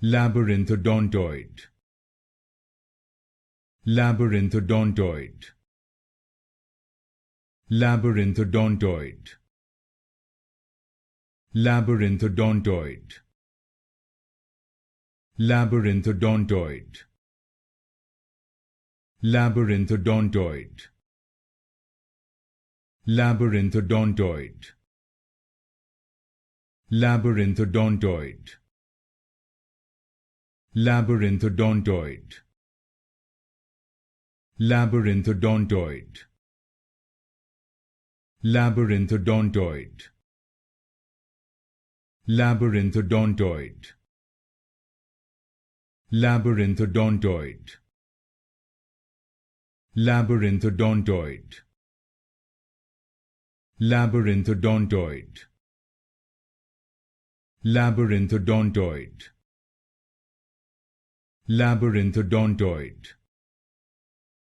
Labyrinthodontoid. Labyrinthodontoid. Labyrinthodontoid. Labyrinthodontoid. Labyrinthodontoid. Labyrinthodontoid. Labyrinthodontoid. Labyrinthodontoid. Labyrinthodontoid. Labyrinthodontoid. Labyrinthodontoid. Labyrinthodontoid. Labyrinthodontoid. Labyrinthodontoid. Labyrinthodontoid. Labyrinthodontoid. Labyrinthodontoid.